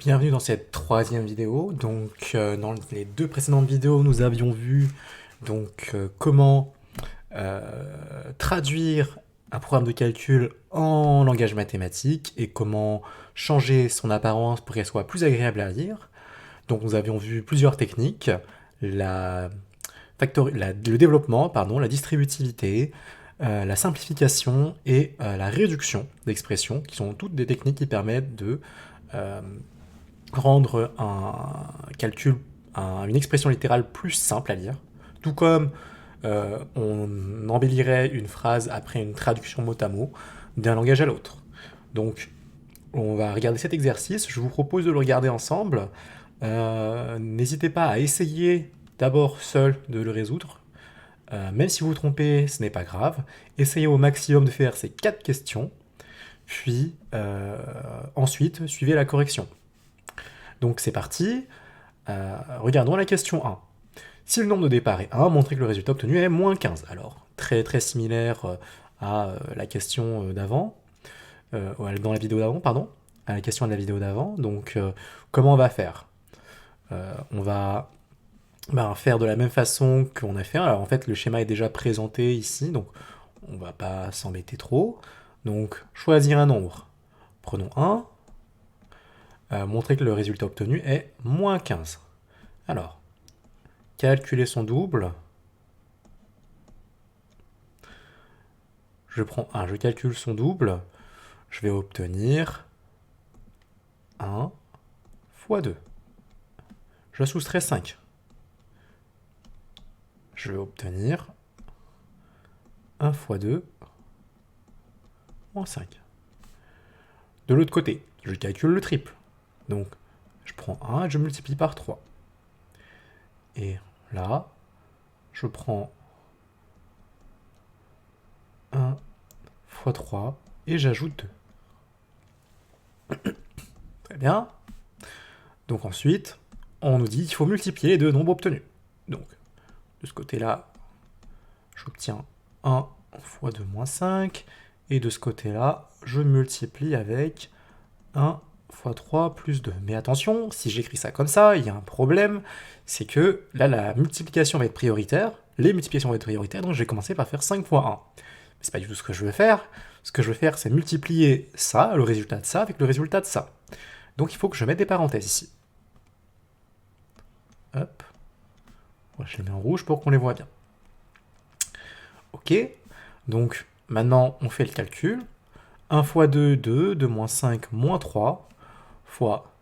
Bienvenue dans cette troisième vidéo. Dans les deux précédentes vidéos, nous avions vu comment traduire un programme de calcul en langage mathématique et comment changer son apparence pour qu'elle soit plus agréable à lire. Donc nous avions vu plusieurs techniques, le développement, pardon, la distributivité, la simplification et la réduction d'expressions, qui sont toutes des techniques qui permettent de euh, rendre un calcul, une expression littérale plus simple à lire, tout comme on embellirait une phrase après une traduction mot à mot d'un langage à l'autre. Donc, on va regarder cet exercice, je vous propose de le regarder ensemble. N'hésitez pas à essayer d'abord seul de le résoudre. Même si vous vous trompez, ce n'est pas grave. Essayez au maximum de faire ces 4 questions, puis ensuite suivez la correction. Donc c'est parti. Regardons la question 1. Si le nombre de départ est 1, montrez que le résultat obtenu est moins 15. Alors, très très similaire à la question d'avant, dans la vidéo d'avant, pardon, à la question de la vidéo d'avant. Donc, comment on va faire On va faire de la même façon qu'on a fait. Alors, en fait, le schéma est déjà présenté ici, donc on va pas s'embêter trop. Donc, choisir un nombre. Prenons 1. Montrer que le résultat obtenu est moins 15. Alors, calculer son double. Je prends 1, je calcule son double. Je vais obtenir 1 fois 2. Je soustrais 5. Je vais obtenir 1 fois 2 moins 5. De l'autre côté, je calcule le triple. Donc, je prends 1 et je multiplie par 3. Et là, je prends 1 fois 3 et j'ajoute 2. Très bien. Donc ensuite, on nous dit qu'il faut multiplier les deux nombres obtenus. Donc, de ce côté-là, j'obtiens 1 fois 2 moins 5. Et de ce côté-là, je multiplie avec 1 fois 3 plus 2. Mais attention, si j'écris ça comme ça, il y a un problème, c'est que là, la multiplication va être prioritaire, les multiplications vont être prioritaires, donc je vais commencer par faire 5 fois 1. Mais c'est pas du tout ce que je veux faire. Ce que je veux faire, c'est multiplier ça, le résultat de ça, avec le résultat de ça. Donc il faut que je mette des parenthèses ici. Hop. Je les mets en rouge pour qu'on les voit bien. Ok. Donc maintenant, on fait le calcul. 1 fois 2, 2, 2 moins 5, moins 3, fois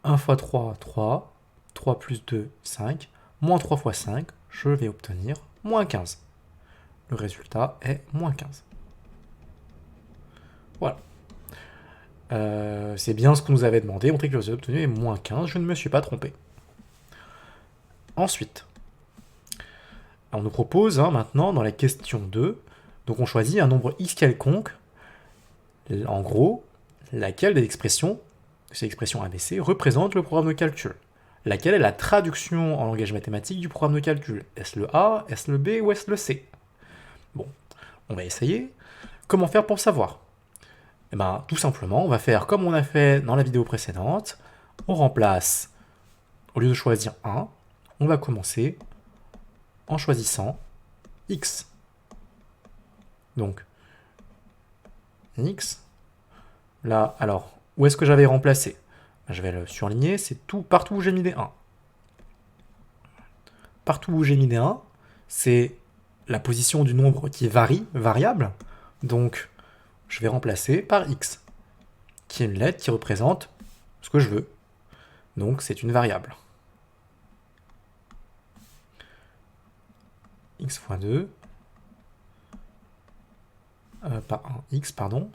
1 fois 3, 3, 3 plus 2, 5, moins 3 fois 5, je vais obtenir moins 15. Le résultat est moins 15. Voilà. C'est bien ce qu'on nous avait demandé, montrer que le résultat obtenu est moins 15, je ne me suis pas trompé. Ensuite, on nous propose maintenant, dans la question 2, donc on choisit un nombre x quelconque, en gros, laquelle des expressions, ces expressions ABC, représente le programme de calcul. Laquelle est la traduction en langage mathématique du programme de calcul? Est-ce le A, est-ce le B ou est-ce le C? Bon, on va essayer. Comment faire pour savoir? Eh bien, tout simplement, on va faire comme on a fait dans la vidéo précédente. On remplace, au lieu de choisir 1, on va commencer en choisissant x. Donc, x. Là, alors, où est-ce que j'avais remplacé? Je vais le surligner, c'est tout, partout où j'ai mis des 1. Partout où j'ai mis des 1, c'est la position du nombre qui varie, variable. Donc, je vais remplacer par x, qui est une lettre qui représente ce que je veux. Donc, c'est une variable. X fois 2, pas 1, x, pardon.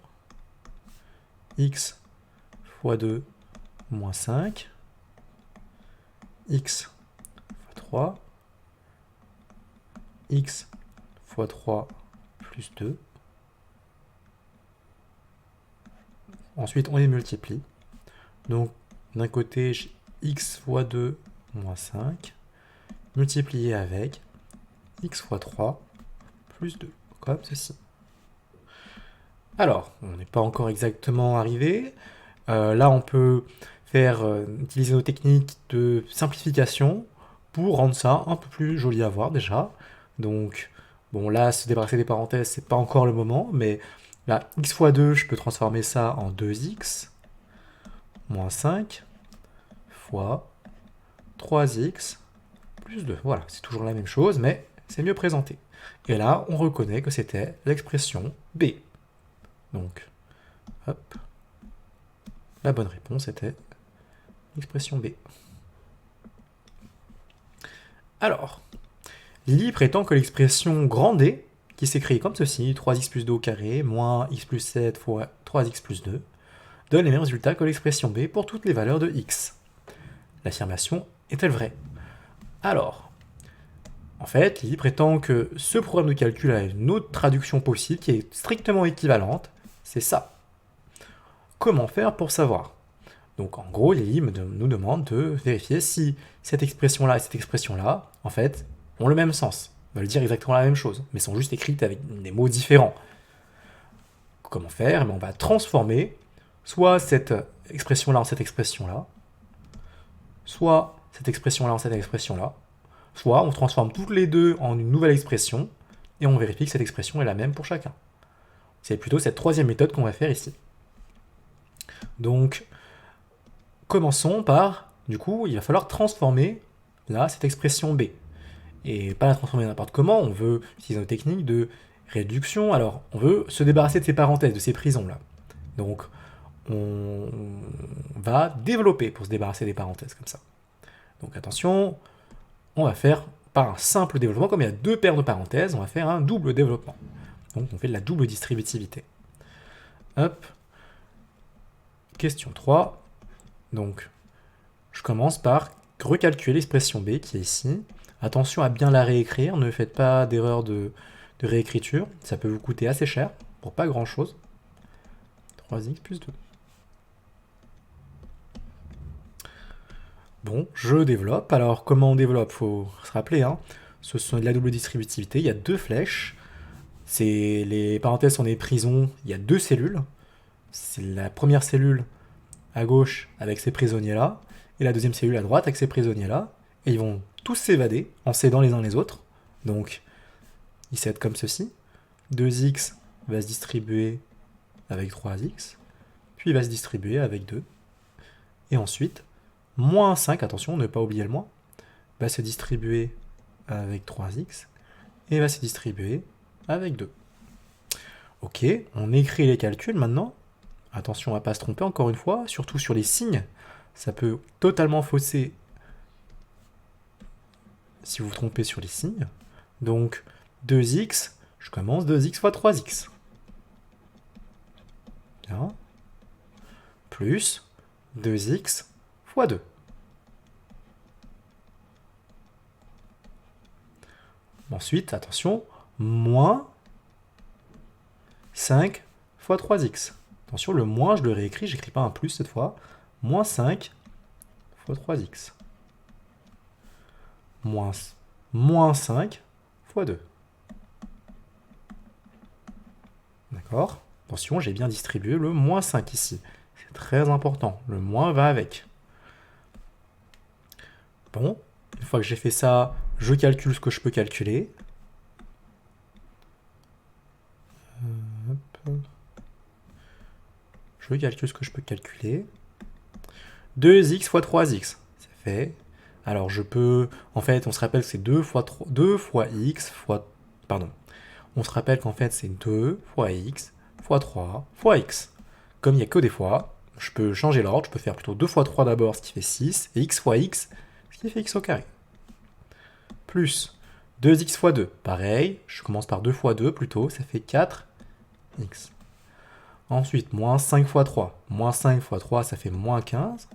X fois 2 moins 5. X fois 3. X fois 3 plus 2. Ensuite, on les multiplie. Donc, d'un côté, j'ai x fois 2 moins 5, multiplié avec x fois 3 plus 2, comme ceci. Alors, on n'est pas encore exactement arrivé. Là, on peut utiliser nos techniques de simplification pour rendre ça un peu plus joli à voir déjà. Donc, bon là, se débarrasser des parenthèses, c'est pas encore le moment, mais là, x fois 2, je peux transformer ça en 2x, moins 5, fois 3x, plus 2. Voilà, c'est toujours la même chose, mais c'est mieux présenté. Et là, on reconnaît que c'était l'expression b. Donc, hop, la bonne réponse était l'expression b. Alors, Lily prétend que l'expression grand D, qui s'écrit comme ceci, 3x plus 2 au carré, moins x plus 7 fois 3x plus 2, donne les mêmes résultats que l'expression b pour toutes les valeurs de x. L'affirmation est-elle vraie? Alors, en fait, Lily prétend que ce programme de calcul a une autre traduction possible qui est strictement équivalente, c'est ça. Comment faire pour savoir? Donc en gros, Lily nous demande de vérifier si cette expression-là et cette expression-là, en fait, ont le même sens, veulent dire exactement la même chose, mais sont juste écrites avec des mots différents. Comment faire? On va transformer soit cette expression-là en cette expression-là, soit cette expression-là en cette expression-là, soit on transforme toutes les deux en une nouvelle expression, et on vérifie que cette expression est la même pour chacun. C'est plutôt cette troisième méthode qu'on va faire ici. Donc, commençons par, du coup, il va falloir transformer, là, cette expression b. Et pas la transformer n'importe comment, on veut utiliser nos techniques de réduction, alors on veut se débarrasser de ces parenthèses, de ces prisons-là. Donc, on va développer pour se débarrasser des parenthèses, comme ça. Donc attention, on va faire par un simple développement, comme il y a deux paires de parenthèses, on va faire un double développement. Donc on fait de la double distributivité. Hop. Question 3. Donc, je commence par recalculer l'expression b qui est ici. Attention à bien la réécrire, ne faites pas d'erreur de réécriture, ça peut vous coûter assez cher, pour pas grand chose. 3x plus 2. Bon, je développe. Alors, comment on développe? Faut se rappeler, hein. Ce sont de la double distributivité. Il y a deux flèches. Les parenthèses sont des prisons. Il y a deux cellules. C'est la première cellule à gauche avec ces prisonniers-là, et la deuxième cellule à droite avec ces prisonniers-là. Et ils vont tous s'évader en s'aidant les uns les autres. Donc, ils s'aident comme ceci. 2x va se distribuer avec 3x, puis il va se distribuer avec 2. Et ensuite, moins 5, attention, ne pas oublier le moins, va se distribuer avec 3x et va se distribuer avec 2. Ok, on écrit les calculs maintenant. Attention à ne pas se tromper encore une fois, surtout sur les signes. Ça peut totalement fausser si vous vous trompez sur les signes. Donc 2x, je commence 2x fois 3x. Bien. Plus 2x fois 2. Ensuite, attention, moins 5 fois 3x. Attention, le moins, je le réécris, j'écris pas un plus cette fois. Moins 5 fois 3x. Moins 5 fois 2. D'accord? Attention, j'ai bien distribué le moins 5 ici. C'est très important, le moins va avec. Bon, une fois que j'ai fait ça, je calcule ce que je peux calculer. Je calcule ce que je peux calculer. 2x fois 3x, c'est fait. Alors je peux, en fait, on se rappelle que c'est 2 fois x fois, pardon. On se rappelle qu'en fait c'est 2 fois x fois 3 fois x. Comme il n'y a que des fois, je peux changer l'ordre, je peux faire plutôt 2 fois 3 d'abord, ce qui fait 6, et x fois x, ce qui fait x au carré. Plus 2x fois 2, pareil, je commence par 2 fois 2 plutôt, ça fait 4x. Ensuite, moins 5 fois 3. Moins 5 fois 3, ça fait moins 15.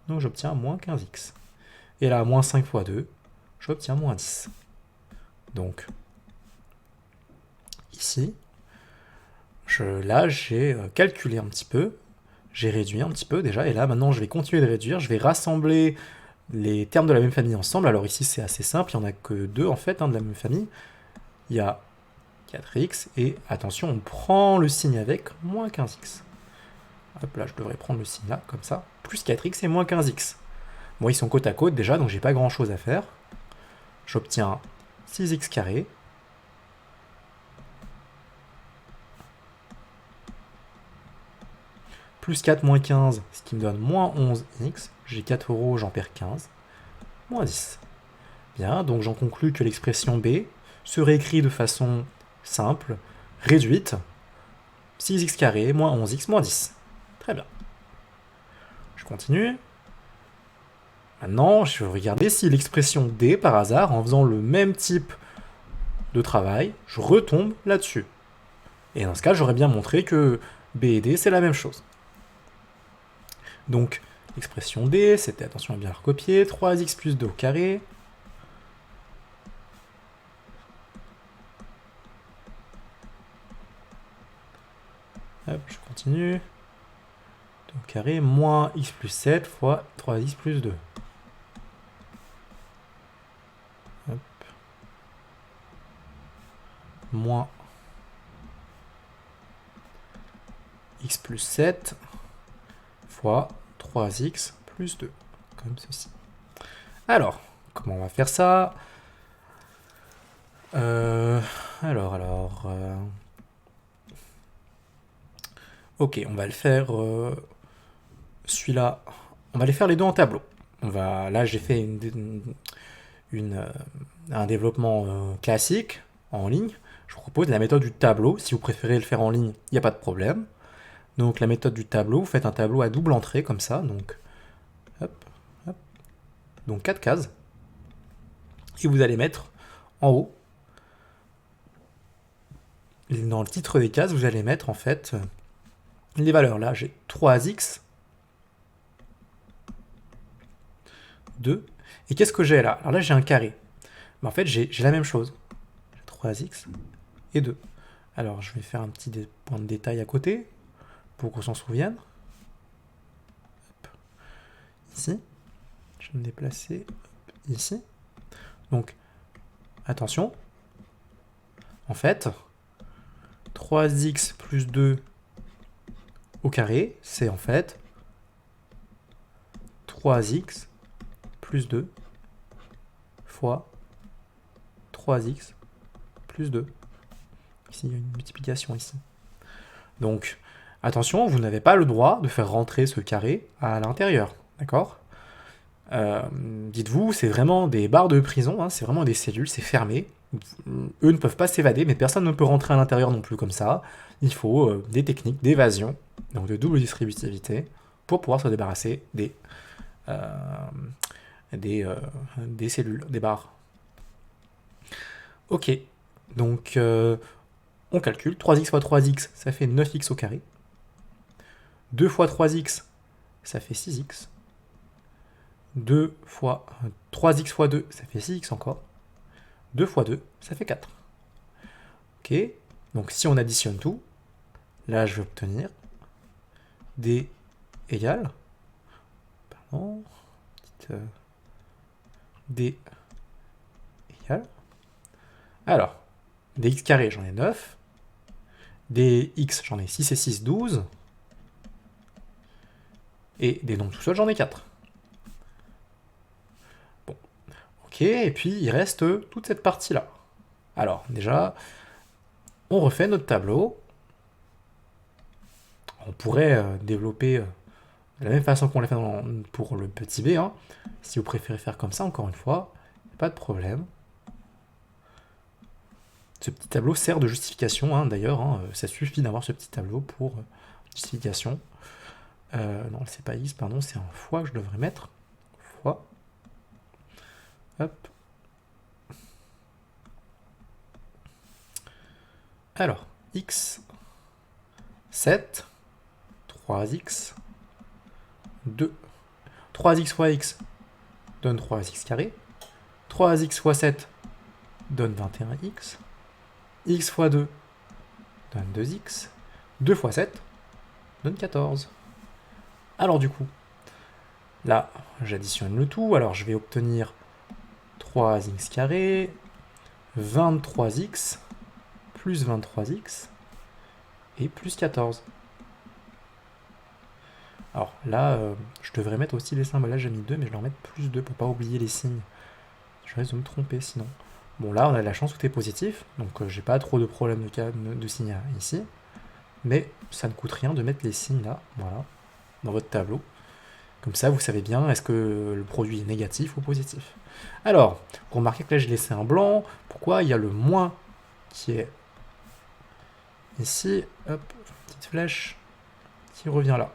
Donc j'obtiens moins 15x. Et là, moins 5 fois 2, j'obtiens moins 10. Donc, ici, là, j'ai calculé un petit peu. J'ai réduit un petit peu déjà. Et là, maintenant, je vais continuer de réduire. Je vais rassembler les termes de la même famille ensemble. Alors ici, c'est assez simple. Il n'y en a que deux, en fait, de la même famille. Il y a 4x. Et attention, on prend le signe avec moins 15x. Hop là, je devrais prendre le signe là, comme ça. Plus 4x et moins 15x. Bon, ils sont côte à côte déjà, donc j'ai pas grand chose à faire. J'obtiens 6x carré. Plus 4 moins 15, ce qui me donne moins 11x. J'ai 4 euros, j'en perds 15. Moins 10. Bien, donc j'en conclus que l'expression B se réécrit de façon simple, réduite. 6x carré moins 11x moins 10. Très bien. Je continue. Maintenant, je vais regarder si l'expression D, par hasard, en faisant le même type de travail, je retombe là-dessus. Et dans ce cas, j'aurais bien montré que B et D, c'est la même chose. Donc, l'expression D, c'était, attention à bien la recopier, 3x plus 2 au carré. Hop, je continue. 2 au carré moins x plus 7 fois 3x plus 2. Hop. Moins x plus 7 fois 3x plus 2, comme ceci. Alors, comment on va faire ça? Ok, on va le faire... celui-là, on va les faire les deux en tableau. Là, j'ai fait un développement classique, en ligne. Je vous propose la méthode du tableau. Si vous préférez le faire en ligne, il n'y a pas de problème. Donc la méthode du tableau, vous faites un tableau à double entrée, comme ça. Donc, hop, hop. Donc 4 cases. Et vous allez mettre en haut, dans le titre des cases, vous allez mettre en fait les valeurs. Là, j'ai 3x, 2. Et qu'est-ce que j'ai là? Alors là, j'ai un carré. Mais en fait, j'ai la même chose. J'ai 3x et 2. Alors, je vais faire un petit point de détail à côté, pour qu'on s'en souvienne. Hop. Ici. Je vais me déplacer ici. Donc, attention. En fait, 3x plus 2 au carré, c'est en fait 3x plus 2 fois 3x plus 2. Ici, il y a une multiplication ici. Donc, attention, vous n'avez pas le droit de faire rentrer ce carré à l'intérieur, d'accord? Dites-vous, c'est vraiment des barres de prison, hein, c'est vraiment des cellules, c'est fermé. Eux ne peuvent pas s'évader, mais personne ne peut rentrer à l'intérieur non plus comme ça. Il faut des techniques d'évasion, donc de double distributivité, pour pouvoir se débarrasser des cellules, des barres. Ok, donc on calcule, 3x fois 3x, ça fait 9x au carré. 2 fois 3x, ça fait 6x. 2 fois 3x fois 2, ça fait 6x encore. 2 fois 2, ça fait 4. Ok, donc si on additionne tout, là je vais obtenir d égale, pardon, d égale, alors, dx carré, j'en ai 9, dx, j'en ai 6 et 6, 12, et des nombres tout seuls, j'en ai 4. Bon, ok, et puis il reste toute cette partie-là. Alors, déjà, on refait notre tableau. On pourrait développer de la même façon qu'on l'a fait pour le petit b. Hein. Si vous préférez faire comme ça, encore une fois, pas de problème. Ce petit tableau sert de justification, hein, d'ailleurs. Hein, ça suffit d'avoir ce petit tableau pour justification. Non, c'est pas x, pardon, c'est un fois que je devrais mettre. Fois. Hop. Alors, x, 7, 3x, 2. 3x fois x donne 3x carré. 3x fois 7 donne 21x. X fois 2 donne 2x. 2 fois 7 donne 14. Alors du coup, là, j'additionne le tout. Alors je vais obtenir 3x carré, 23x, plus 23x, et plus 14. Alors là, je devrais mettre aussi les symboles. Là, j'ai mis 2, mais je vais en mettre plus 2 pour pas oublier les signes. Je risque de me tromper sinon. Bon, là, on a de la chance, tout est positif, donc j'ai pas trop de problème de signes ici. Mais ça ne coûte rien de mettre les signes là, voilà, dans votre tableau. Comme ça, vous savez bien, est-ce que le produit est négatif ou positif. Alors, vous remarquez que là, j'ai laissé un blanc. Pourquoi? Il y a le moins qui est ici. Hop, petite flèche qui revient là.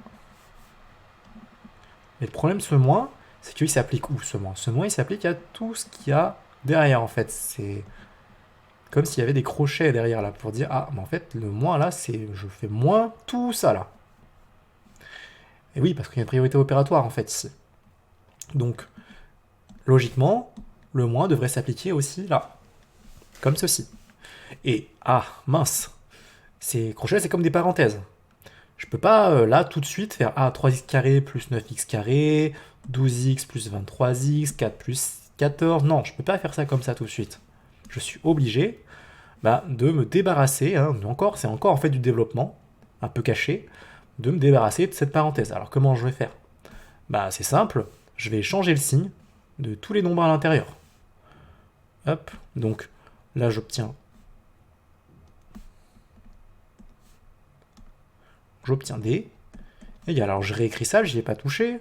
Mais le problème, ce moins, c'est qu'il s'applique où, ce moins? Ce moins, il s'applique à tout ce qu'il y a derrière, en fait. C'est comme s'il y avait des crochets derrière, là, pour dire, ah, mais en fait, le moins, là, c'est je fais moins tout ça, là. Et oui, parce qu'il y a une priorité opératoire, en fait, ici. Donc, logiquement, le moins devrait s'appliquer aussi là, comme ceci. Et, ah, mince, ces crochets, c'est comme des parenthèses. Je peux pas, là, tout de suite, faire 3x carré plus 9x carré, 12x plus 23x, 4 plus 14. Non, je peux pas faire ça comme ça tout de suite. Je suis obligé de me débarrasser, hein, c'est encore en fait du développement, un peu caché, de me débarrasser de cette parenthèse. Alors comment je vais faire? C'est simple, je vais changer le signe de tous les nombres à l'intérieur. Hop, donc là j'obtiens D égale, alors je réécris ça, j'y ai pas touché.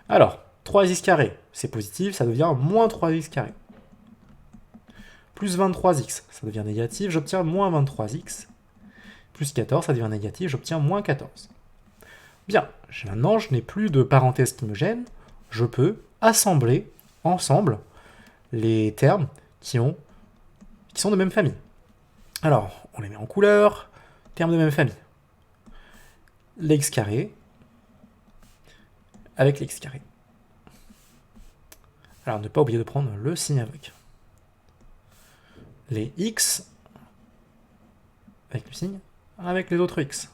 Alors, 3x carré, c'est positif, ça devient moins 3x carré. Plus 23x, ça devient négatif, j'obtiens moins 23x. Plus 14, ça devient négatif, j'obtiens moins 14. Bien, maintenant je n'ai plus de parenthèses qui me gênent, je peux assembler ensemble les termes qui sont de même famille. Alors, on les met en couleur, termes de même famille. L'x carré avec l'x carré. Alors, ne pas oublier de prendre le signe avec. Les x avec le signe, avec les autres x.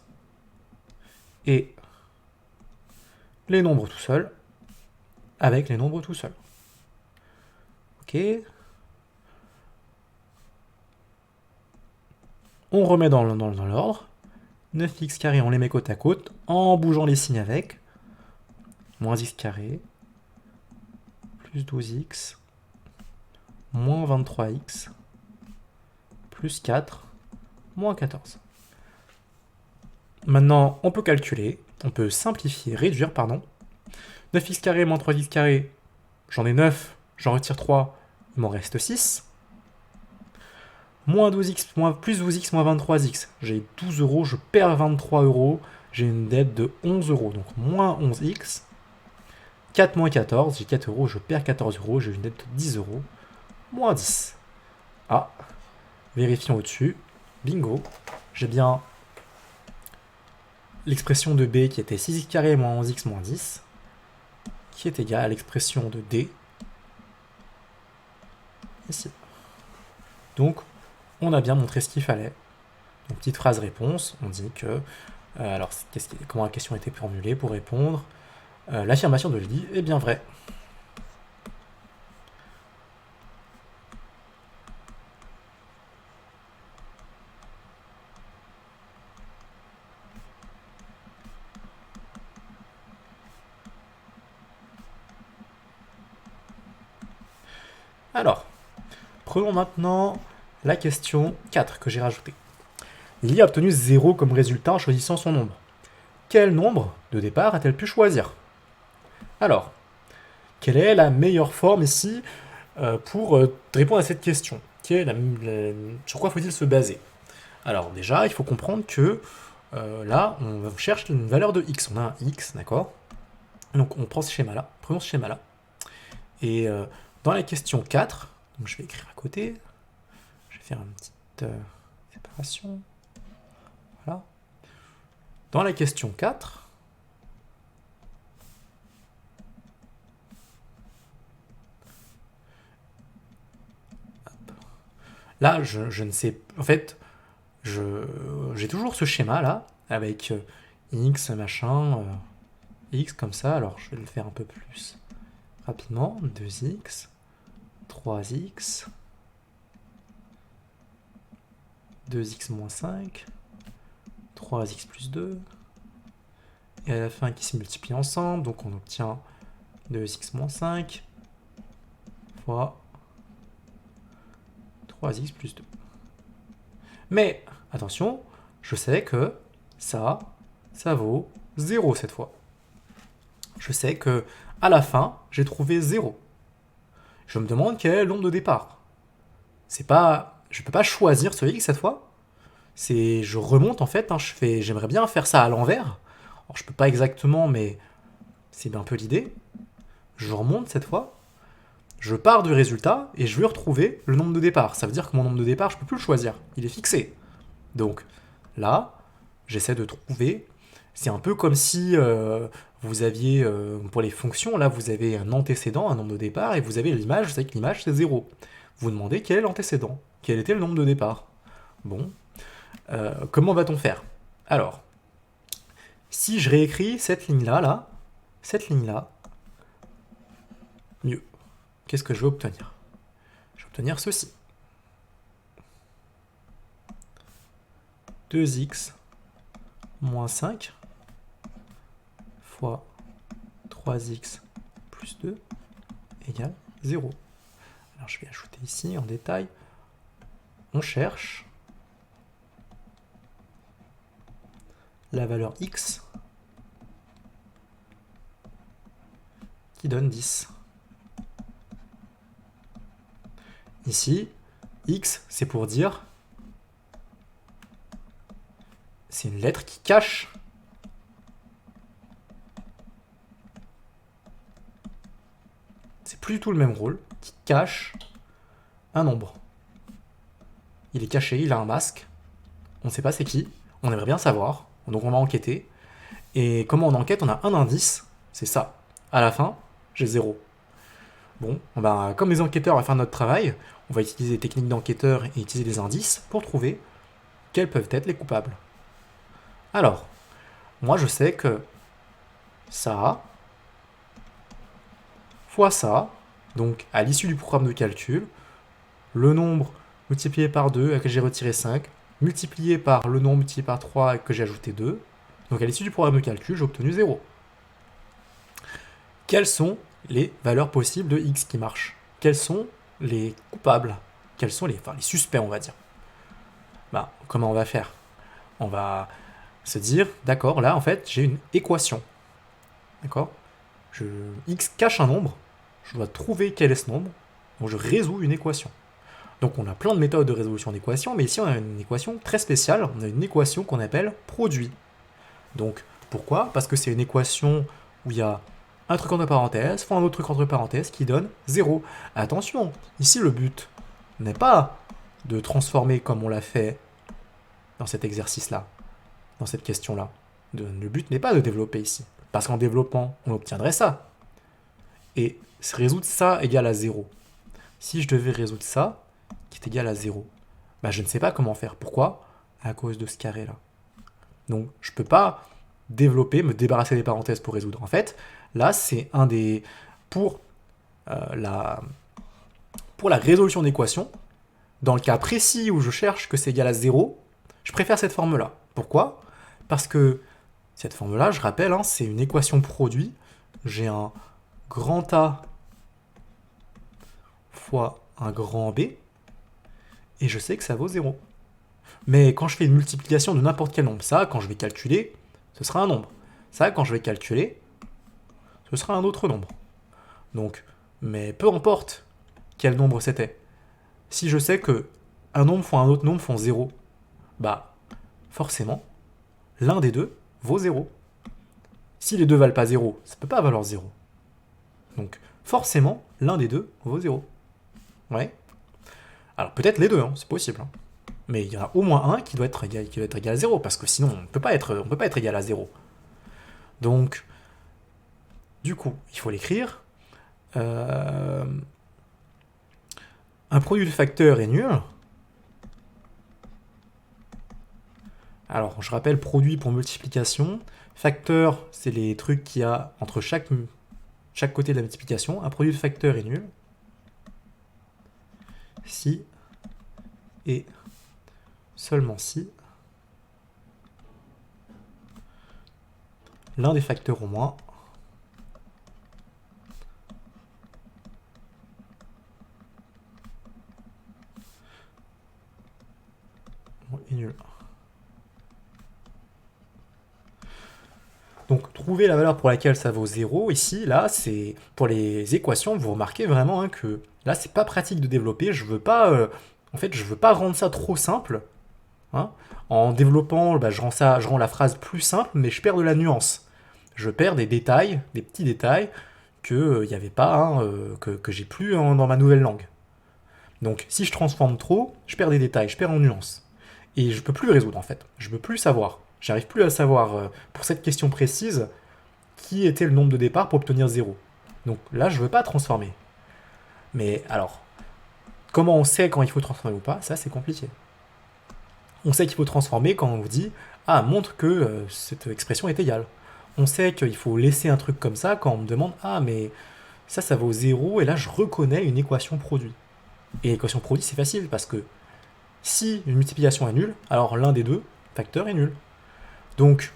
Et les nombres tout seuls avec les nombres tout seuls. Ok. On remet dans l'ordre. 9x carré, on les met côte à côte, en bougeant les signes avec. Moins x carré, plus 12x, moins 23x, plus 4, moins 14. Maintenant, on peut calculer, on peut simplifier, réduire, pardon. 9x carré moins 3x carré, j'en ai 9, j'en retire 3, il m'en reste 6. Moins 12x, plus 12x moins 23x, j'ai 12 euros, je perds 23 euros, j'ai une dette de 11 euros, donc moins 11x. 4 moins 14, j'ai 4 euros, je perds 14 euros, j'ai une dette de 10 euros, moins 10. Ah, vérifions au-dessus, bingo, j'ai bien l'expression de B qui était 6x carré moins 11x moins 10, qui est égale à l'expression de D, ici. Donc, on a bien montré ce qu'il fallait. Donc, petite phrase réponse, on dit que, alors, comment la question était formulée pour répondre? L'affirmation de Lydie est bien vraie. Alors, prenons maintenant la question 4 que j'ai rajoutée. Lily a obtenu 0 comme résultat en choisissant son nombre. Quel nombre de départ a-t-elle pu choisir? Alors, quelle est la meilleure forme ici pour répondre à cette question? Sur quoi faut-il se baser? Alors déjà, il faut comprendre que là, on cherche une valeur de x. On a un x, d'accord? Donc on prend ce schéma-là, prenons ce schéma-là. Et dans la question 4, donc je vais écrire à côté, je vais faire une petite séparation. Voilà. Dans la question 4, là, je ne sais... En fait, j'ai toujours ce schéma-là, avec x, machin, x comme ça. Alors, je vais le faire un peu plus rapidement. 2x, 3x, 2x moins 5, 3x plus 2, et à la fin qui se multiplient ensemble, donc on obtient 2x moins 5 fois 3x plus 2. Mais, attention, je sais que ça vaut 0 cette fois. Je sais que à la fin, j'ai trouvé 0. Je me demande quel est le nombre de départ. Je ne peux pas choisir ce x cette fois. Je remonte en fait, j'aimerais bien faire ça à l'envers. Alors je peux pas exactement, mais c'est un peu l'idée. Je remonte cette fois. Je pars du résultat et je veux retrouver le nombre de départ. Ça veut dire que mon nombre de départ, je peux plus le choisir. Il est fixé. Donc là, j'essaie de trouver. C'est un peu comme si vous aviez, pour les fonctions, là, vous avez un antécédent, un nombre de départ, et vous avez l'image, vous savez que l'image, c'est 0. Vous demandez quel est l'antécédent, quel était le nombre de départ. Bon, comment va-t-on faire? Alors, si je réécris cette ligne-là, mieux. Qu'est-ce que je vais obtenir? Je vais obtenir ceci. 2x moins 5 fois 3x plus 2 égale 0. Alors je vais ajouter ici en détail. On cherche la valeur x qui donne 10. Ici, x, c'est pour dire, c'est une lettre qui cache c'est plus du tout le même rôle, qui cache un nombre. Il est caché, il a un masque, on ne sait pas c'est qui, on aimerait bien savoir, donc on va enquêter. Et comment on enquête? On a un indice, c'est ça. À la fin, j'ai 0. Bon, ben, comme les enquêteurs, on va faire notre travail, on va utiliser les techniques d'enquêteurs et utiliser des indices pour trouver quels peuvent être les coupables. Alors, moi je sais que ça fois ça, donc à l'issue du programme de calcul, le nombre multiplié par 2 à que j'ai retiré 5, multiplié par le nombre multiplié par 3 à que j'ai ajouté 2, donc à l'issue du programme de calcul, j'ai obtenu 0. Quelles sont les valeurs possibles de x qui marchent? Quels sont les coupables? Quels sont les suspects, on va dire? Ben, comment on va faire? On va se dire, d'accord, là, en fait, j'ai une équation. D'accord? X cache un nombre, je dois trouver quel est ce nombre, donc je résous une équation. Donc on a plein de méthodes de résolution d'équations, mais ici on a une équation très spéciale, on a une équation qu'on appelle produit. Donc pourquoi? Parce que c'est une équation où il y a un truc entre parenthèses, fois un autre truc entre parenthèses qui donne 0. Attention, ici le but n'est pas de transformer comme on l'a fait dans cet exercice-là, dans cette question-là. Le but n'est pas de développer ici, parce qu'en développant, on obtiendrait ça. Et résoudre ça égale à 0. Si je devais résoudre ça, qui est égal à 0, bah je ne sais pas comment faire. Pourquoi? À cause de ce carré-là. Donc je ne peux pas développer, me débarrasser des parenthèses pour résoudre. En fait, là, c'est un des... Pour la résolution d'équation, dans le cas précis où je cherche que c'est égal à 0, je préfère cette forme-là. Pourquoi? Parce que cette forme-là, je rappelle, hein, c'est une équation produit. J'ai un grand A fois un grand B, et je sais que ça vaut 0. Mais quand je fais une multiplication de n'importe quel nombre, ça, quand je vais calculer, ce sera un nombre. Ça, quand je vais calculer, ce sera un autre nombre. Donc, mais peu importe quel nombre c'était. Si je sais que un nombre fois un autre nombre font 0, bah, forcément, l'un des deux vaut 0. Si les deux valent pas 0, ça peut pas valoir 0. Donc, forcément, l'un des deux vaut 0. Ouais. Alors, peut-être les deux, hein, c'est possible. Hein. Mais il y en a au moins un qui doit être égal à 0, parce que sinon, on ne peut pas être égal à 0. Donc, du coup, il faut l'écrire. Un produit de facteurs est nul. Alors, je rappelle, produit pour multiplication. Facteur, c'est les trucs qu'il y a entre chaque côté de la multiplication. Un produit de facteurs est nul. Si et seulement si l'un des facteurs au moins est nul. Donc, trouver la valeur pour laquelle ça vaut 0, ici, là, c'est pour les équations, vous remarquez vraiment hein, que là, c'est pas pratique de développer. Je veux pas, en fait, je veux pas rendre ça trop simple. Hein. En développant, bah, je rends la phrase plus simple, mais je perds de la nuance. Je perds des détails, des petits détails que il n'y avait pas, hein, que j'ai plus hein, dans ma nouvelle langue. Donc, si je transforme trop, je perds des détails, je perds en nuance. Et je peux plus le résoudre en fait. Je peux plus savoir. J'arrive plus à savoir, pour cette question précise, qui était le nombre de départ pour obtenir 0. Donc là, je veux pas transformer. Mais alors, comment on sait quand il faut transformer ou pas? Ça, c'est compliqué. On sait qu'il faut transformer quand on vous dit « Ah, montre que cette expression est égale ». On sait qu'il faut laisser un truc comme ça quand on me demande « Ah, mais ça vaut 0, et là, je reconnais une équation produit. » Et l'équation produit, c'est facile, parce que si une multiplication est nulle, alors l'un des deux facteurs est nul. Donc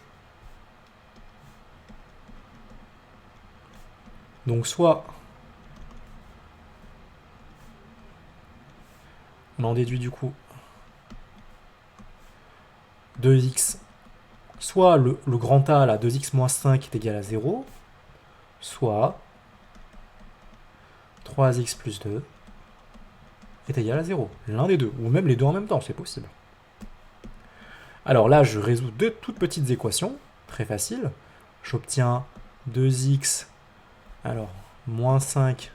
soit on en déduit du coup 2x, soit le grand A, là, 2x moins 5 est égal à 0, soit 3x plus 2 est égal à 0. L'un des deux, ou même les deux en même temps, c'est possible. Alors là, je résous deux toutes petites équations, très faciles. J'obtiens 2x, alors, moins 5,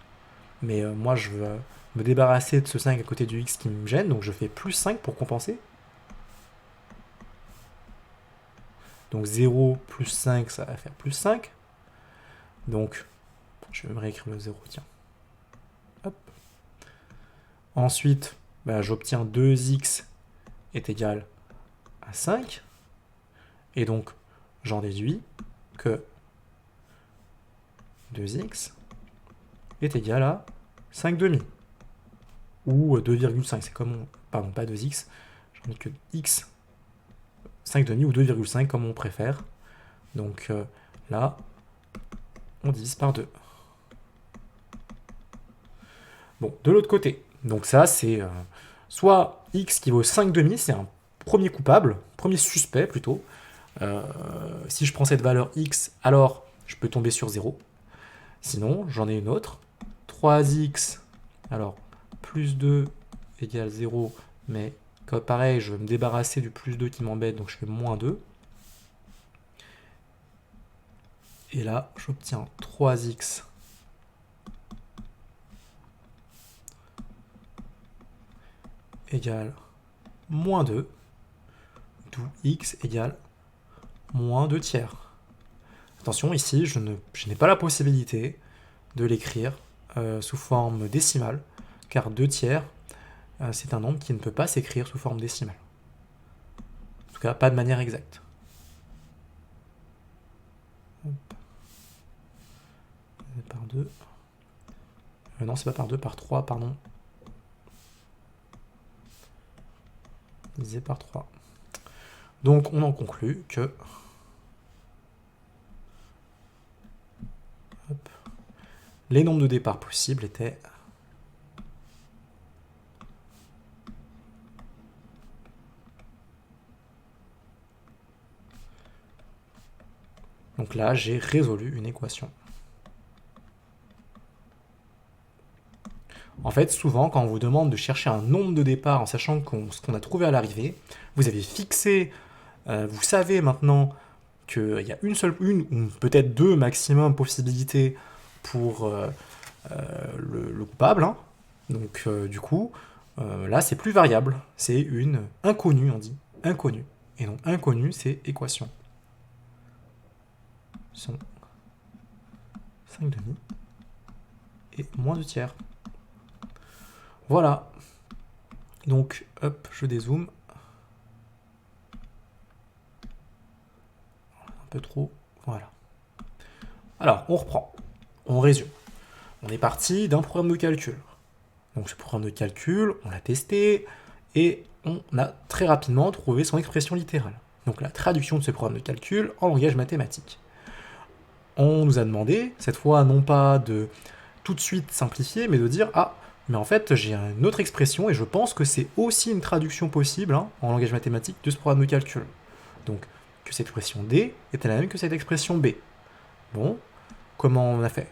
mais moi je veux me débarrasser de ce 5 à côté du x qui me gêne, donc je fais plus 5 pour compenser. Donc 0 plus 5, ça va faire plus 5. Donc, je vais me réécrire le 0, tiens. Hop. Ensuite, bah, j'obtiens 2x est égal à 5. Et donc, j'en déduis que 2x est égal à 5 demi. Ou 2,5, c'est comme pardon, pas 2x, j'en ai que x 5 demi ou 2,5 comme on préfère. Donc là, on divise par 2. Bon, de l'autre côté, donc ça c'est soit x qui vaut 5 demi, c'est un premier coupable, premier suspect plutôt. Si je prends cette valeur x, alors je peux tomber sur 0. Sinon, j'en ai une autre. 3x, alors plus 2 égale 0, mais comme pareil, je vais me débarrasser du plus 2 qui m'embête, donc je fais moins 2. Et là, j'obtiens 3x égale moins 2, d'où x égale moins 2 tiers. Attention, ici, je n'ai pas la possibilité de l'écrire sous forme décimale, car 2 tiers, c'est un nombre qui ne peut pas s'écrire sous forme décimale. En tout cas, pas de manière exacte. Hop. Par 2. Non, c'est pas par 2, par 3, pardon. Divisé par 3. Donc, on en conclut que hop, les nombres de départ possibles étaient donc là, j'ai résolu une équation. En fait, souvent, quand on vous demande de chercher un nombre de départ en sachant ce qu'on a trouvé à l'arrivée, vous avez fixé, vous savez maintenant qu'il y a une ou peut-être deux maximum possibilités pour le coupable. Hein. Donc, du coup, là, c'est plus variable. C'est une inconnue, on dit. Inconnue. Et donc, inconnue, c'est équation. Sont 5 demi et moins 2 tiers. Voilà. Donc, hop, je dézoome. Un peu trop. Voilà. Alors, on reprend. On résume. On est parti d'un programme de calcul. Donc, ce programme de calcul, on l'a testé. Et on a très rapidement trouvé son expression littérale. Donc la traduction de ce programme de calcul en langage mathématique. On nous a demandé, cette fois, non pas de tout de suite simplifier, mais de dire « Ah, mais en fait, j'ai une autre expression et je pense que c'est aussi une traduction possible en langage mathématique de ce programme de calcul. » Donc, que cette expression D était la même que cette expression B. Bon, comment on a fait?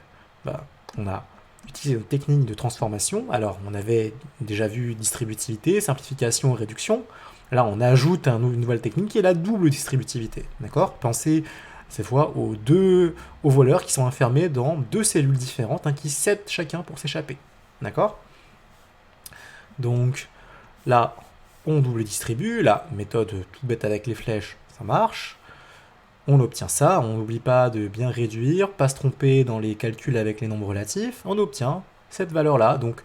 On a utilisé une technique de transformation. Alors, on avait déjà vu distributivité, simplification, réduction. Là, on ajoute une nouvelle technique qui est la double distributivité. D'accord? Pensez cette fois aux voleurs qui sont enfermés dans deux cellules différentes, qui cèdent chacun pour s'échapper. D'accord? Donc, là, on double distribue. La méthode toute bête avec les flèches, ça marche. On obtient ça, on n'oublie pas de bien réduire, pas se tromper dans les calculs avec les nombres relatifs, on obtient cette valeur-là, donc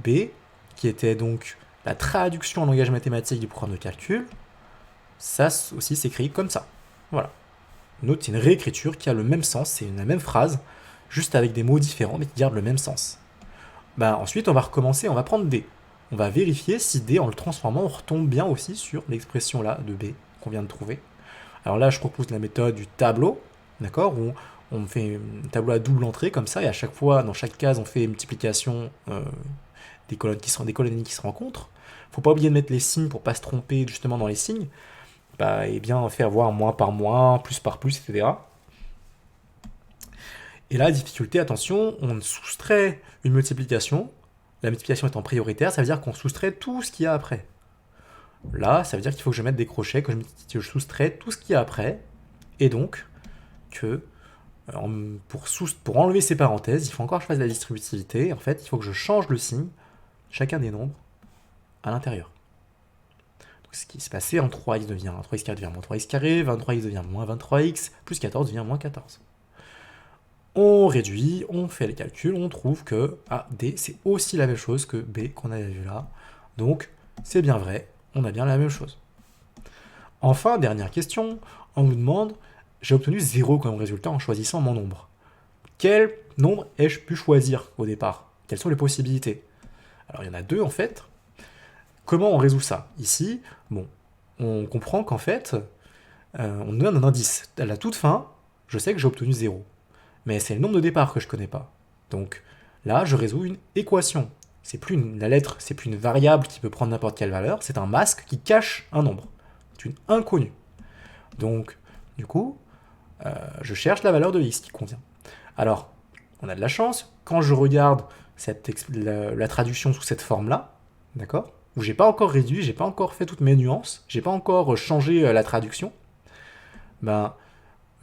B, qui était donc la traduction en langage mathématique du programme de calcul, ça aussi s'écrit comme ça. Voilà. Note, c'est une réécriture qui a le même sens, c'est la même phrase, juste avec des mots différents, mais qui gardent le même sens. Ensuite, on va recommencer, on va prendre D. On va vérifier si D, en le transformant, on retombe bien aussi sur l'expression-là de B qu'on vient de trouver. Alors là, je propose la méthode du tableau, d'accord, où on fait un tableau à double entrée comme ça, et à chaque fois, dans chaque case, on fait une multiplication des colonnes qui se rencontrent. Faut pas oublier de mettre les signes pour pas se tromper justement dans les signes, et bien faire voir moins par moins, plus par plus, etc. Et là, difficulté, attention, on soustrait une multiplication. La multiplication étant prioritaire, ça veut dire qu'on soustrait tout ce qu'il y a après. Là, ça veut dire qu'il faut que je mette des crochets, que je soustrais tout ce qu'il y a après, et donc que pour enlever ces parenthèses, il faut encore que je fasse de la distributivité. En fait, il faut que je change le signe, chacun des nombres, à l'intérieur. Donc, ce qui s'est passé en 3x devient 3x carré devient moins 3x carré, 23x devient moins 23x, plus 14 devient moins 14. On réduit, on fait les calculs, on trouve que D, c'est aussi la même chose que B qu'on avait vu là. Donc, c'est bien vrai, on a bien la même chose. Enfin, dernière question, on nous demande, j'ai obtenu 0 comme résultat en choisissant mon nombre. Quel nombre ai-je pu choisir au départ? Quelles sont les possibilités? Alors, il y en a deux en fait. Comment on résout ça? Ici, on comprend qu'en fait, on donne un indice. À la toute fin, je sais que j'ai obtenu 0. Mais c'est le nombre de départ que je ne connais pas. Donc là, je résous une équation. La lettre, c'est plus une variable qui peut prendre n'importe quelle valeur, c'est un masque qui cache un nombre. C'est une inconnue. Donc, du coup, je cherche la valeur de x qui convient. Alors, on a de la chance, quand je regarde la traduction sous cette forme-là, d'accord, où j'ai pas encore réduit, j'ai pas encore fait toutes mes nuances, j'ai pas encore changé la traduction,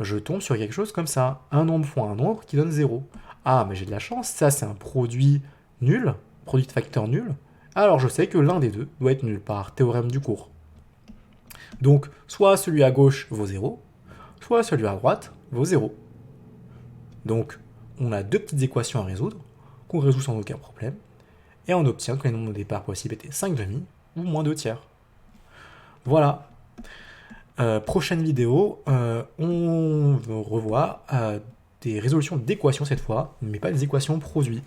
je tombe sur quelque chose comme ça, un nombre fois un nombre qui donne 0. Ah, mais j'ai de la chance, ça c'est un produit nul, produit de facteur nul, alors je sais que l'un des deux doit être nul par théorème du cours. Donc, soit celui à gauche vaut 0, soit celui à droite vaut 0. Donc, on a deux petites équations à résoudre, qu'on résout sans aucun problème, et on obtient que les nombres de départ possibles étaient 5/2 ou moins 2 tiers. Voilà. Prochaine vidéo, on revoit des résolutions d'équations cette fois, mais pas des équations produits.